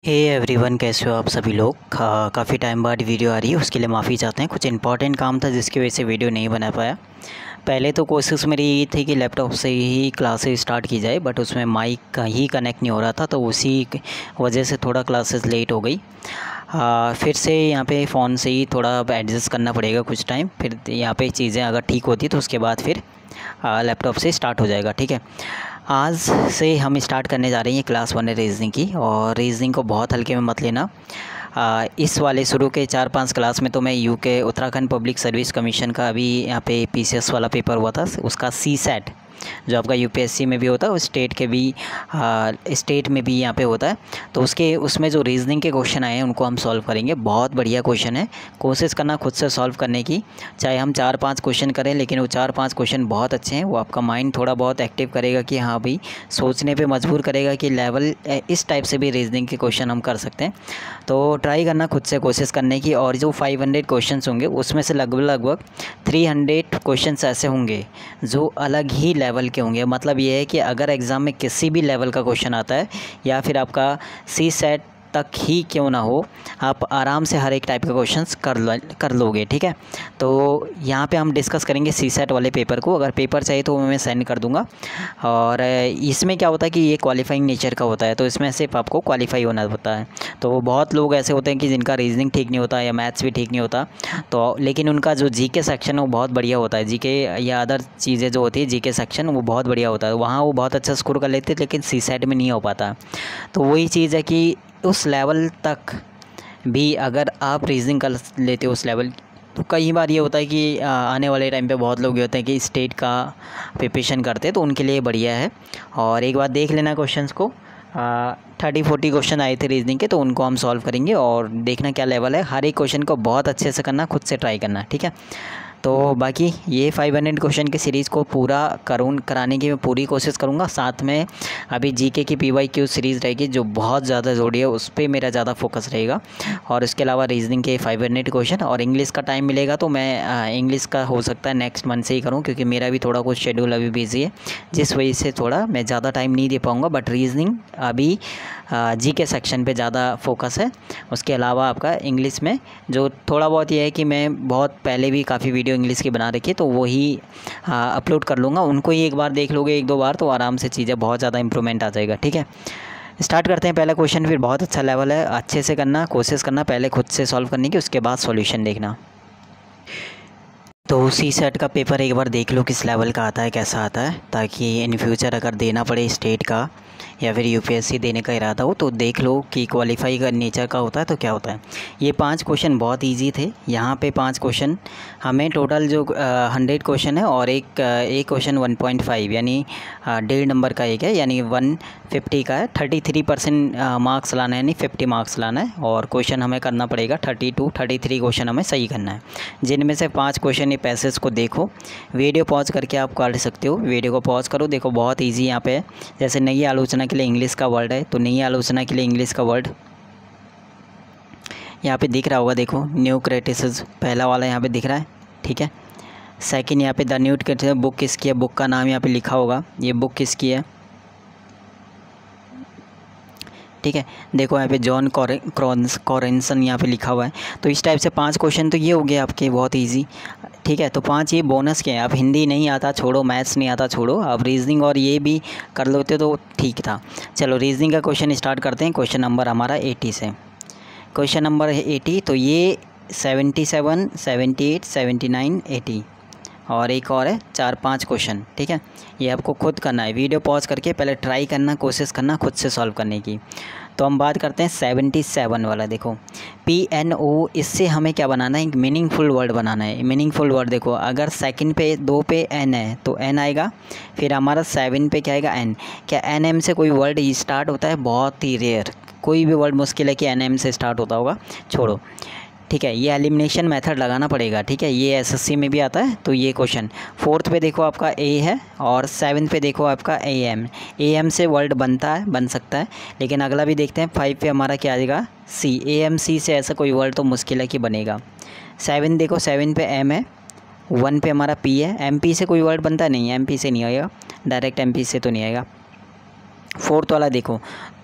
Hey everyone, कैसे हो आप सभी लोग। काफ़ी टाइम बाद वीडियो आ रही है, उसके लिए माफ़ी चाहते हैं। कुछ इंपॉर्टेंट काम था जिसकी वजह से वीडियो नहीं बना पाया। पहले तो कोशिश मेरी ये थी कि लैपटॉप से ही क्लासेस स्टार्ट की जाए, बट उसमें माइक का ही कनेक्ट नहीं हो रहा था, तो उसी वजह से थोड़ा क्लासेस लेट हो गई। फिर से यहाँ पे फ़ोन से ही थोड़ा एडजस्ट करना पड़ेगा कुछ टाइम, फिर यहाँ पे चीज़ें अगर ठीक होती तो उसके बाद फिर लैपटॉप से स्टार्ट हो जाएगा। ठीक है, आज से हम स्टार्ट करने जा रहे हैं क्लास 1 रीजनिंग की। और रीजनिंग को बहुत हल्के में मत लेना। इस वाले शुरू के 4-5 क्लास में तो मैं UK Uttarakhand public service commission का अभी यहाँ पे पीसीएस वाला पेपर हुआ था, उसका सीसैट जो आपका यूपीएससी में भी होता है, स्टेट के भी स्टेट में भी यहाँ पे होता है। तो उसमें जो रीजनिंग के क्वेश्चन आए हैं उनको हम सॉल्व करेंगे। बहुत बढ़िया क्वेश्चन है, कोशिश करना खुद से सॉल्व करने की। चाहे हम 4-5 क्वेश्चन करें, लेकिन वो 4-5 क्वेश्चन बहुत अच्छे हैं। वो आपका माइंड थोड़ा बहुत एक्टिव करेगा कि हाँ भाई, सोचने पे मजबूर करेगा कि लेवल इस टाइप से भी रीजनिंग के क्वेश्चन हम कर सकते हैं। तो ट्राई करना खुद से कोशिश करने की। और जो 500 क्वेश्चन होंगे उसमें से लगभग 300 क्वेश्चन ऐसे होंगे जो अलग ही लेवल के होंगे। मतलब ये है कि अगर एग्ज़ाम में किसी भी लेवल का क्वेश्चन आता है, या फिर आपका सी सेट तक ही क्यों ना हो, आप आराम से हर एक टाइप का क्वेश्चंस कर लोगे। ठीक है, तो यहाँ पे हम डिस्कस करेंगे सी सेट वाले पेपर को। अगर पेपर चाहिए तो मैं सेंड कर दूँगा। और इसमें क्या होता है कि ये क्वालिफाइंग नेचर का होता है, तो इसमें सिर्फ आपको क्वालिफाई होना होता है। तो बहुत लोग ऐसे होते हैं कि जिनका रीजनिंग ठीक नहीं होता या मैथ्स भी ठीक नहीं होता, तो लेकिन उनका जो जीके सेक्शन है वो बहुत बढ़िया होता है। जीके या अदर चीज़ें जो होती है, जीके सेक्शन वो बहुत बढ़िया होता है, वहाँ वो बहुत अच्छा स्कोर कर लेते हैं, लेकिन सी सेट में नहीं हो पाता। तो वही चीज़ है कि उस लेवल तक भी अगर आप रीजनिंग कर लेते हो उस लेवल, तो कई बार ये होता है कि आने वाले टाइम पे बहुत लोग ये होते हैं कि स्टेट का प्रिपरेशन करते हैं, तो उनके लिए बढ़िया है। और एक बार देख लेना क्वेश्चंस को। 30-40 क्वेश्चन आए थे रीजनिंग के, तो उनको हम सॉल्व करेंगे और देखना क्या लेवल है। हर एक क्वेश्चन को बहुत अच्छे से करना, खुद से ट्राई करना। ठीक है, तो बाकी ये 500 क्वेश्चन की सीरीज़ को पूरा कराने की मैं पूरी कोशिश करूँगा। साथ में अभी जीके की पीवाईक्यू सीरीज़ रहेगी जो बहुत ज़्यादा ज़रूरी है, उस पर मेरा ज़्यादा फोकस रहेगा। और इसके अलावा रीजनिंग के 500 क्वेश्चन, और इंग्लिश का टाइम मिलेगा तो मैं इंग्लिश का हो सकता है नेक्स्ट मंथ से ही करूँ, क्योंकि मेरा भी थोड़ा कुछ शेड्यूल अभी बिजी है, जिस वजह से थोड़ा मैं ज़्यादा टाइम नहीं दे पाऊँगा। बट रीजनिंग अभी जीके सेक्शन पे ज़्यादा फोकस है। उसके अलावा आपका इंग्लिश में जो थोड़ा बहुत ये है कि मैं बहुत पहले भी काफ़ी वीडियो इंग्लिश की बना रखी है, तो वही अपलोड कर लूँगा। उनको ही एक बार देख लोगे 1-2 बार, तो आराम से चीज़ें बहुत ज़्यादा इंप्रूवमेंट आ जाएगा। ठीक है, स्टार्ट करते हैं। पहला क्वेश्चन फिर बहुत अच्छा लेवल है, अच्छे से करना, कोशिश करना पहले खुद से सॉल्व करने की, उसके बाद सॉल्यूशन देखना। तो सी सेट का पेपर एक बार देख लो किस लेवल का आता है, कैसा आता है, ताकि इन फ्यूचर अगर देना पड़े स्टेट का या फिर यूपीएससी देने का इरादा हो, तो देख लो कि क्वालिफाई का नेचर का होता है तो क्या होता है। ये 5 क्वेश्चन बहुत इजी थे। यहाँ पे 5 क्वेश्चन हमें टोटल जो 100 क्वेश्चन है, और एक क्वेश्चन 1.5 यानी 1.5 नंबर का एक है, यानी 150 का है। 33% मार्क्स लाना है, यानी 50 मार्क्स लाना है। और क्वेश्चन हमें करना पड़ेगा 32-33 क्वेश्चन हमें सही करना है, जिनमें से 5 क्वेश्चन ये पैसेज को देखो। वीडियो पॉज करके आप कर सकते हो, वीडियो को पॉज करो, देखो बहुत ईजी यहाँ पे है। जैसे नई आलोचना के लिए इंग्लिश का वर्ड है, तो नई आलोचना के लिए इंग्लिश का वर्ड यहाँ पे दिख रहा होगा, देखो न्यू क्रिटिसिज्म पहला वाला यहाँ पे दिख रहा है। ठीक है, सेकंड यहाँ पे द न्यू क्रिटिसिज्म बुक किसकी है, बुक का नाम यहाँ पे लिखा होगा, ये बुक किसकी है। ठीक है, देखो यहाँ पे जॉन कॉरेंसन यहाँ पे लिखा हुआ है। तो इस टाइप से 5 क्वेश्चन तो ये हो गए आपके बहुत इजी। ठीक है, तो 5 ये बोनस के हैं। आप हिंदी नहीं आता छोड़ो, मैथ्स नहीं आता छोड़ो, आप रीजनिंग और ये भी कर लेते तो ठीक था। चलो रीजनिंग का क्वेश्चन स्टार्ट करते हैं। क्वेश्चन नंबर हमारा 80 से, क्वेश्चन नंबर 80। तो ये 77, 78, 79, 80 और एक और है 4-5 क्वेश्चन। ठीक है, ये आपको खुद करना है, वीडियो पॉज करके पहले ट्राई करना, कोशिश करना खुद से सॉल्व करने की। तो हम बात करते हैं 77 वाला। देखो PNO, इससे हमें क्या बनाना है, एक मीनिंगफुल वर्ड बनाना है। मीनिंगफुल वर्ड देखो, अगर सेकंड पे 2 पे N है तो N आएगा, फिर हमारा 7 पे क्या आएगा N। क्या NM से कोई वर्ड स्टार्ट होता है? बहुत ही रेयर, कोई भी वर्ड मुश्किल है कि NM से स्टार्ट होता होगा, छोड़ो। ठीक है, ये एलिमिनेशन मेथड लगाना पड़ेगा। ठीक है, ये एसएससी में भी आता है। तो ये क्वेश्चन 4th पे देखो आपका A है, और 7th पे देखो आपका AM से वर्ड बनता है, बन सकता है, लेकिन अगला भी देखते हैं। 5 पे हमारा क्या आएगा C, AMC से ऐसा कोई वर्ड तो मुश्किल है कि बनेगा। 7 देखो, 7 पे M है, 1 पे हमारा P है। MP से कोई वर्ड बनता नहीं है, MP से नहीं आएगा, डायरेक्ट MP से तो नहीं आएगा। 4th वाला देखो,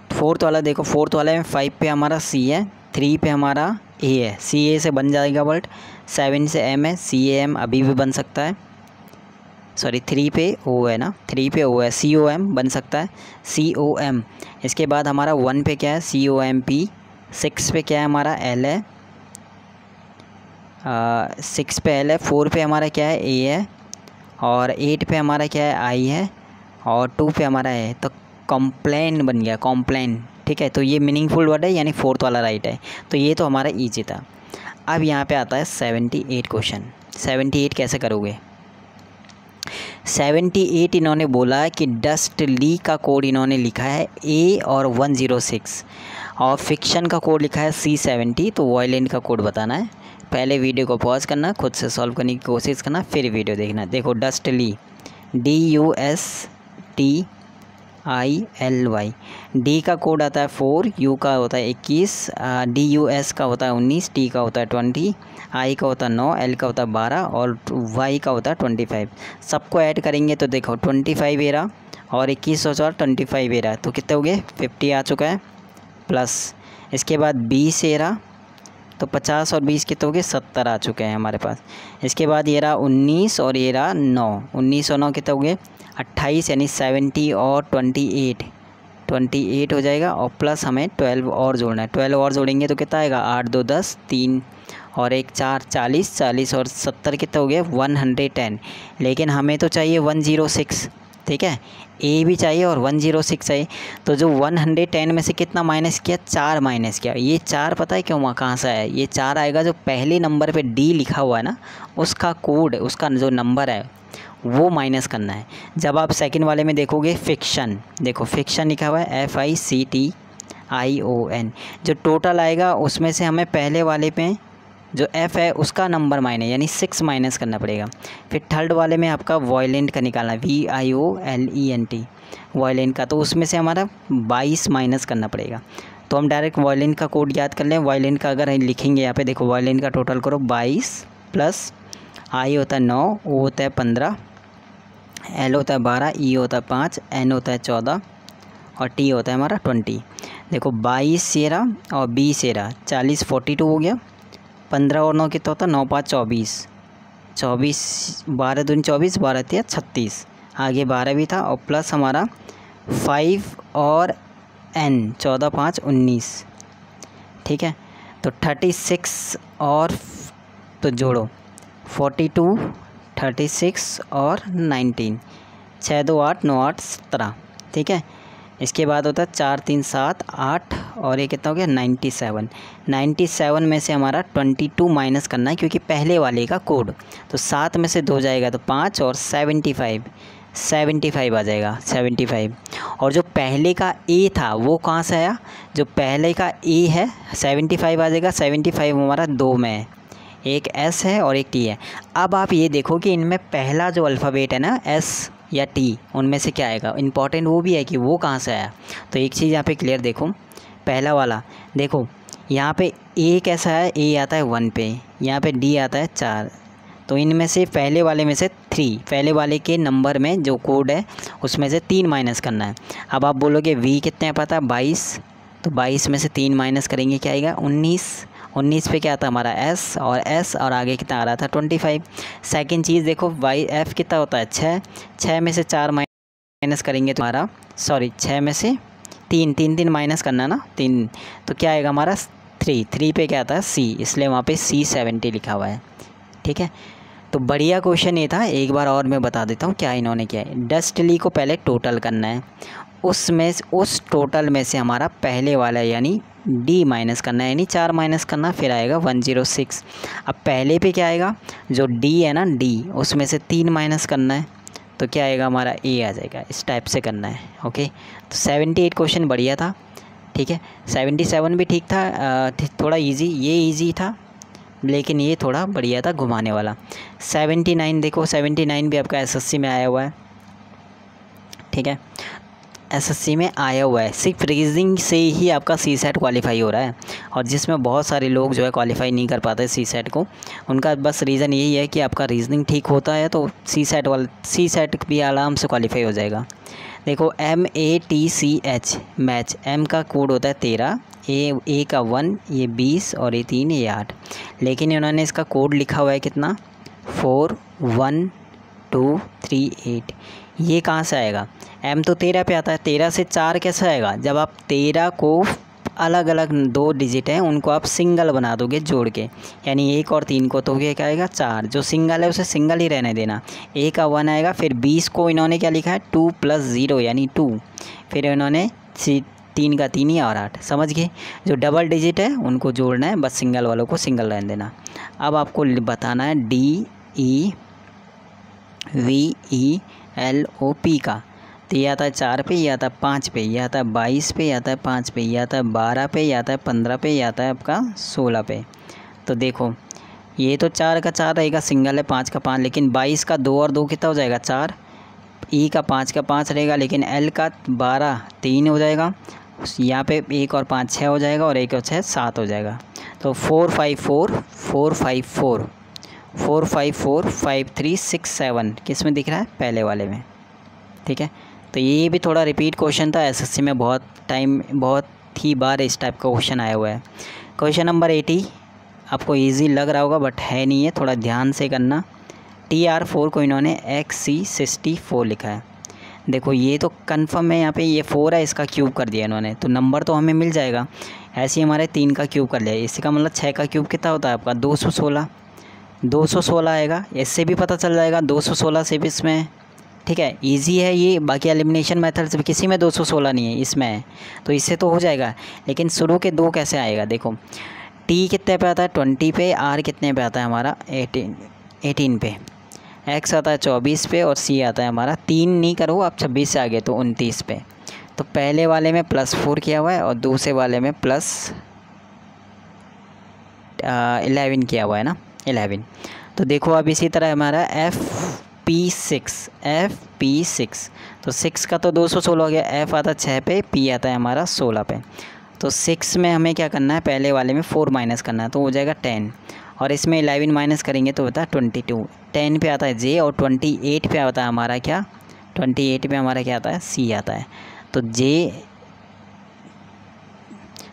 फोर्थ वाला देखो, फोर्थ वाले में 5 पे हमारा सी है, 3 पे हमारा ए है, सी ए से बन जाएगा वर्ड, 7 से एम है, सी ए एम अभी भी बन सकता है, सॉरी 3 पे ओ है ना, 3 पे ओ है, सी ओ एम बन सकता है, सी ओ एम। इसके बाद हमारा 1 पे क्या है, सी ओ एम पी, 6 पे क्या है हमारा एल है, 6 पे एल है, 4 पे हमारा क्या है ए है, और 8 पे हमारा क्या है आई है, और 2 पे हमारा है, तो कॉम्प्लेन बन गया, कॉम्प्लेन। ठीक है, तो ये मीनिंगफुल वर्ड है, यानी फोर्थ वाला राइट है। तो ये तो हमारा ईजी था। अब यहाँ पे आता है 78 क्वेश्चन। 78 कैसे करोगे? 78 इन्होंने बोला कि डस्ट ली का कोड इन्होंने लिखा है ए और 106, और फिक्शन का कोड लिखा है C70। तो वॉयलेंट का कोड बताना है। पहले वीडियो को पॉज करना, खुद से सॉल्व करने की कोशिश करना, फिर वीडियो देखना। देखो डस्ट ली, DUSTILY, डी का कोड आता है 4, यू का होता है 21, DUS का होता है 19, टी का होता है 20, आई का होता है 9, एल का होता है 12, और वाई का होता है 25। सबको ऐड करेंगे तो देखो 25 ए रहा, और 21 और 25 ए रहा, तो कितने हो गए? 50 आ चुका है, प्लस इसके बाद 20 ए रहा, तो 50 और 20 कितने हो गए? 70 आ चुके हैं हमारे पास। इसके बाद ये रहा 19 और ये रहा 9, 19 और 9 कितने हो गए? 28, यानी 70 और 28 हो जाएगा, और प्लस हमें 12 और जोड़ना है। 12 और जोड़ेंगे तो कितना आएगा? 8 2 10, 3 और 1 4, 40, 40 और 70 कितने हो गए? 110। लेकिन हमें तो चाहिए 106, ठीक है, ए भी चाहिए और 106 चाहिए। तो जो 110 में से कितना माइनस किया? 4 माइनस किया। ये 4 पता है क्यों, वहाँ कहाँ से आया? ये 4 आएगा जो पहले नंबर पे डी लिखा हुआ है ना, उसका कोड, उसका जो नंबर है वो माइनस करना है। जब आप सेकंड वाले में देखोगे फिक्शन, देखो फिक्शन लिखा हुआ है FICTION, जो टोटल आएगा उसमें से हमें पहले वाले पे जो F है उसका नंबर माइनस, यानी 6 माइनस करना पड़ेगा। फिर थर्ड वाले में आपका वॉयलेंट का निकालना है, VIOLENT, वॉयलेंट का, तो उसमें से हमारा 22 माइनस करना पड़ेगा। तो हम डायरेक्ट वॉयलेंट का कोड याद कर लें। वॉयलेंट का अगर लिखेंगे यहाँ पे, देखो वॉयलेंट का टोटल करो 22 प्लस आई होता है 9, ओ होता है 15, एल होता है 12, ई होता है 5, एन होता है 14, और टी होता है हमारा 20। देखो 22 से रहा और 20 से रहा, 40 42 हो गया। 15 और 9 कितना होता है? 9 5 24, 24 12 दूनी 24, 12 3 36, आगे 12 भी था, और प्लस हमारा 5 और n 14 5 19, ठीक है। तो 36 और तो जोड़ो 42, 36 और 19, 6 2 8 9 8 17, ठीक है। इसके बाद होता है 4 3 7 8, और ये कितना हो गया? 97। 97 में से हमारा 22 माइनस करना है, क्योंकि पहले वाले का कोड, तो 7 में से 2 जाएगा तो 5, और 75 आ जाएगा, 75। और जो पहले का ए था वो कहाँ से आया? जो पहले का ए है 75 आ जाएगा। 75 हमारा 2 में है, एक एस है और एक टी है। अब आप ये देखो कि इनमें पहला जो अल्फ़ाबेट है ना, एस या टी, उनमें से क्या आएगा? इंपॉर्टेंट वो भी है कि वो कहाँ से आया। तो एक चीज़ यहाँ पे क्लियर देखो, पहला वाला देखो, यहाँ पे ए कैसा है? ए आता है 1 पे, यहाँ पे डी आता है 4, तो इनमें से पहले वाले में से 3, पहले वाले के नंबर में जो कोड है उसमें से 3 माइनस करना है। अब आप बोलोगे वी कितने हैं पता? 22, तो 22 में से 3 माइनस करेंगे क्या आएगा? 19 पे क्या आता है हमारा? एस, और आगे कितना आ रहा था? 25। सेकंड चीज़ देखो, वाई एफ कितना होता है? 6 में से 4 माइनस करेंगे तो हमारा, सॉरी 6 में से 3 माइनस करना ना, 3, तो क्या आएगा हमारा? 3 पे क्या आता है? सी, इसलिए वहाँ पे C70 लिखा हुआ है, ठीक है। तो बढ़िया क्वेश्चन ये था। एक बार और मैं बता देता हूँ क्या इन्होंने किया है। डस्ट ली को पहले टोटल करना है, उस टोटल में से हमारा पहले वाला यानी डी माइनस करना है, यानी 4 माइनस करना, फिर आएगा 106। अब पहले पे क्या आएगा? जो डी है ना, डी, उसमें से 3 माइनस करना है, तो क्या आएगा हमारा? ए आ जाएगा। इस टाइप से करना है, ओके। तो 78 क्वेश्चन बढ़िया था, ठीक है। 77 भी ठीक था, थोड़ा इजी, ये इजी था, लेकिन ये थोड़ा बढ़िया था, घुमाने वाला। 79 देखो, 79 भी आपका SSC में आया हुआ है, ठीक है। एसएससी में आया हुआ है, सिर्फ रीजनिंग से ही आपका सीसेट क्वालिफाई हो रहा है। और जिसमें बहुत सारे लोग जो है क्वालिफाई नहीं कर पाते सीसेट को, उनका बस रीज़न यही है कि आपका रीजनिंग ठीक होता है तो सीसेट भी आराम से क्वालिफाई हो जाएगा। देखो MATCH मैच, M का कोड होता है 13, A का 1, ये 20 और ये 3, ये 8। लेकिन इन्होंने इसका कोड लिखा हुआ है कितना, 41238। ये कहाँ से आएगा, M तो 13 पे आता है, 13 से 4 कैसे आएगा, जब आप 13 को अलग अलग 2 डिजिट हैं उनको आप सिंगल बना दोगे जोड़ के, यानी 1 और 3 को, तो ये क्या आएगा 4। जो सिंगल है उसे सिंगल ही रहने देना। A का 1 आएगा, फिर 20 को इन्होंने क्या लिखा है 2 + 0 यानी 2, फिर इन्होंने 3 का 3 ही और 8, समझ गए। जो डबल डिजिट है उनको जोड़ना है, बस सिंगल वालों को सिंगल रहने देना। अब आपको बताना है DEVELOP का, तो ये आता है 4 पे, ये आता है 5 पे, ये आता है 22 पे, ये आता है 5 पे, ये आता है 12 पे, ये आता है 15 पे, ये आता है आपका 16 पे। तो देखो ये तो 4 का 4 रहेगा, सिंगल है, 5 का 5, लेकिन 22 का 2 और 2 कितना हो जाएगा 4, E का 5 का 5 रहेगा, लेकिन L का 12 3 हो जाएगा, यहाँ पे 1 और 5 6 हो जाएगा, और 1 और 6 7 हो जाएगा। तो 454 किस में दिख रहा है, पहले वाले में, ठीक है। तो ये भी थोड़ा रिपीट क्वेश्चन था, एसएससी में बहुत ही बार इस टाइप का क्वेश्चन आया हुआ है। क्वेश्चन नंबर 80 आपको इजी लग रहा होगा बट है नहीं है, थोड़ा ध्यान से करना। TR4 को इन्होंने XC64 लिखा है। देखो ये तो कंफर्म है, यहाँ पे ये 4 है, इसका क्यूब कर दिया इन्होंने, तो नंबर तो हमें मिल जाएगा। ऐसे ही हमारे 3 का क्यूब कर लिया, इसका मतलब 6 का क्यूब कितना होता है आपका 216 आएगा। इससे भी पता चल जाएगा 216 से भी इसमें, ठीक है, इजी है ये। बाकी एलिमिनेशन मेथड्स भी किसी में 216 नहीं है, इसमें है, तो इससे तो हो जाएगा। लेकिन शुरू के 2 कैसे आएगा, देखो T कितने पे आता है 20 पे, R कितने पे आता है हमारा 18 पे, X आता है 24 पे, और C आता है हमारा 3 नहीं करो आप 26 से आगे तो 29 पे। तो पहले वाले में +4 किया हुआ है और दूसरे वाले में +11 किया हुआ है ना, 11। तो देखो अब इसी तरह हमारा FP6, तो 6 का तो 216 हो गया, F आता है 6 पे, P आता है हमारा 16 पे। तो 6 में हमें क्या करना है, पहले वाले में 4 माइनस करना है, तो हो जाएगा 10, और इसमें 11 माइनस करेंगे तो होता है 22। 10 पे आता है J, और 28 पे आता है हमारा क्या, 28 पे हमारा क्या आता है C आता है। तो J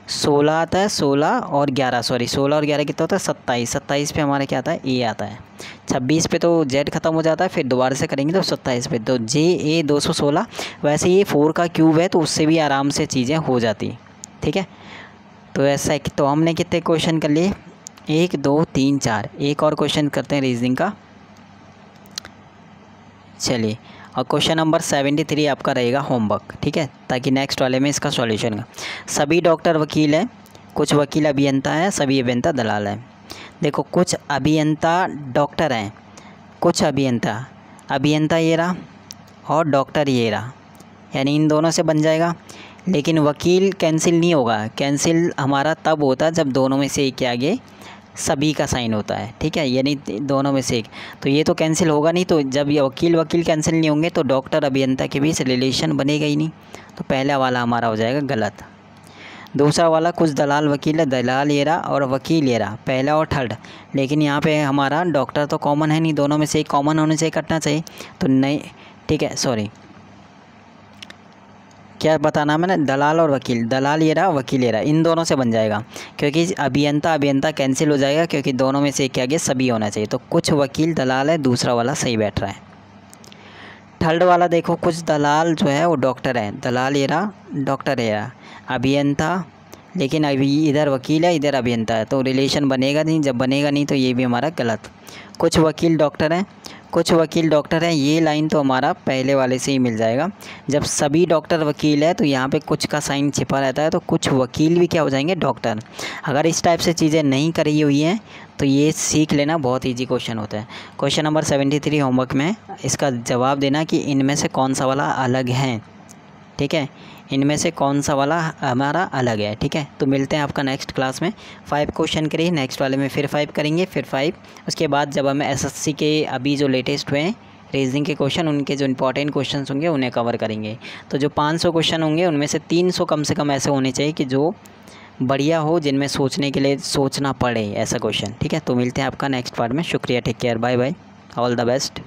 16 आता है, 16 और 11 कितना होता है 27 पे हमारा क्या आता है A आता है। 26 पे तो Z ख़त्म हो जाता है, फिर दोबारा से करेंगे तो 27 पे, तो JA 216। वैसे ये 4 का क्यूब है तो उससे भी आराम से चीज़ें हो जाती, ठीक है। तो ऐसा है कि तो हमने कितने क्वेश्चन कर लिए, 1 2 3 4। एक और क्वेश्चन करते हैं रीजनिंग का, चलिए। और क्वेश्चन नंबर 73 आपका रहेगा होमवर्क, ठीक है, ताकि नेक्स्ट वाले में इसका सॉल्यूशन का। सभी डॉक्टर वकील हैं, कुछ वकील अभियंता हैं, सभी अभियंता दलाल हैं। देखो कुछ अभियंता डॉक्टर हैं, कुछ अभियंता ये रहा और डॉक्टर ये रहा, यानी इन दोनों से बन जाएगा। लेकिन वकील कैंसिल नहीं होगा, कैंसिल हमारा तब होता है जब दोनों में से एक के आगे सभी का साइन होता है, ठीक है, यानी दोनों में से एक। तो ये तो कैंसिल होगा नहीं, तो जब ये वकील कैंसिल नहीं होंगे तो डॉक्टर अभियंता के बीच रिलेशन बनेगा ही नहीं, तो पहला वाला हमारा हो जाएगा गलत। दूसरा वाला कुछ दलाल वकील है, दलाल ये रहा और वकील ये रहा, पहला और थर्ड। लेकिन यहाँ पे हमारा डॉक्टर तो कॉमन है नहीं, दोनों में से एक कॉमन होने से कटना चाहिए, तो नहीं, ठीक है, सॉरी क्या बताना मैंने, दलाल और वकील, दलाल ये रहा वकील ये रहा, इन दोनों से बन जाएगा, क्योंकि अभियंता कैंसिल हो जाएगा, क्योंकि दोनों में से एक के आगे सभी होना चाहिए। तो कुछ वकील दलाल है, दूसरा वाला सही बैठ रहा है। थर्ड वाला देखो, कुछ दलाल जो है वो डॉक्टर है, दलाल ये रहा डॉक्टर ये रहा, अभियंता, लेकिन अभी इधर वकील है इधर अभियंता है, तो रिलेशन बनेगा नहीं, जब बनेगा नहीं तो ये भी हमारा गलत। कुछ वकील डॉक्टर हैं, ये लाइन तो हमारा पहले वाले से ही मिल जाएगा। जब सभी डॉक्टर वकील है तो यहाँ पे कुछ का साइन छिपा रहता है, तो कुछ वकील भी क्या हो जाएंगे डॉक्टर। अगर इस टाइप से चीज़ें नहीं करी हुई हैं तो ये सीख लेना, बहुत ईजी क्वेश्चन होता है। क्वेश्चन नंबर 73 होमवर्क में इसका जवाब देना कि इनमें से कौन सा वाला अलग है, ठीक है, इनमें से कौन सा वाला हमारा अलग है, ठीक है। तो मिलते हैं आपका नेक्स्ट क्लास में। 5 क्वेश्चन करिए, नेक्स्ट वाले में फिर 5 करेंगे, फिर 5 उसके बाद जब हमें एसएससी के अभी जो लेटेस्ट हुए हैं रीजनिंग के क्वेश्चन, उनके जो इंपॉर्टेंट क्वेश्चन होंगे उन्हें कवर करेंगे। तो जो 500 क्वेश्चन होंगे उनमें से 300 कम से कम ऐसे होने चाहिए कि जो बढ़िया हो, जिनमें सोचने के लिए सोचना पड़े ऐसा क्वेश्चन। ठीक है, तो मिलते हैं आपका नेक्स्ट पार्ट में। शुक्रिया, take care, bye bye, all the best.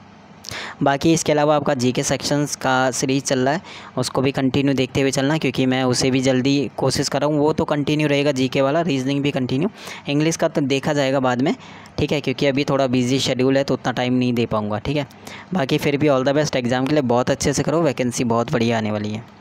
बाकी इसके अलावा आपका जीके सेक्शंस का सीरीज़ चल रहा है, उसको भी कंटिन्यू देखते हुए चलना, क्योंकि मैं उसे भी जल्दी कोशिश कर रहा हूँ। वो तो कंटिन्यू रहेगा जीके वाला, रीजनिंग भी कंटिन्यू, इंग्लिश का तो देखा जाएगा बाद में। ठीक है, क्योंकि अभी थोड़ा बिजी शेड्यूल है तो उतना टाइम नहीं दे पाऊँगा। ठीक है, बाकी फिर भी ऑल द बेस्ट, एग्ज़ाम के लिए बहुत अच्छे से करो, वैकेंसी बहुत बढ़िया आने वाली है।